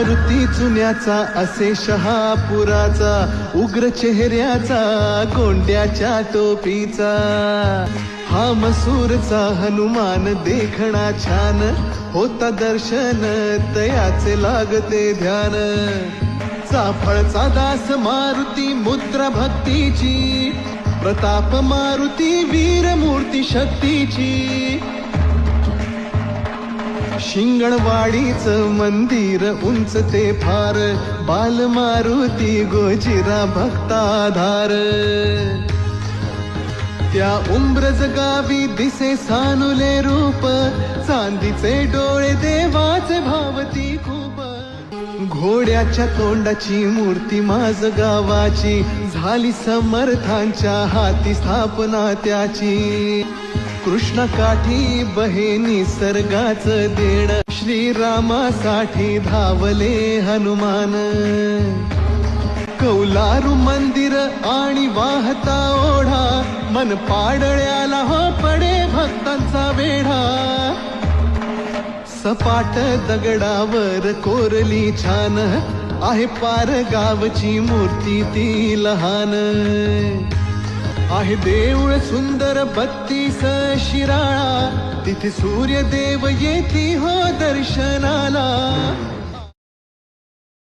मारुती चुन्याचा असे शहापुराचा, उग्र चेहऱ्याचा गोंड्याच्या टोपीचा, हा मसूरचा हनुमान देखणा छान, होता दर्शन तयाचे लागते ध्यान. चाफळचा दास मारुती मुद्रा भक्तीची, प्रताप मारुती वीर मूर्ती शक्तीची. शिंगणवाडीच मंदिर उंच ते फार, बाल मारुती गोजिरा भक्ताधार. त्या उंब्रज गावी दिसे सानुले रूप, चांदीचे डोळे देवाचे भावती खूप. घोड्याच्या तोंडाची मूर्ती माझ गावाची, झाली समर्थांच्या हाती स्थापना त्याची. कृष्णकाठी बहे निसर्गाच देण, श्रीरामासाठी धावले हनुमान. कौलारू मंदिर आणि वाहता ओढा, मन पाडळ्याला हो पडे भक्तांचा वेढा. सपाट दगडावर कोरली छान, आहे पार गावची मूर्ती ती लहान. आहे देऊळ सुंदर 32 शिराळा, तिथे सूर्यदेव येती हो दर्शनाला.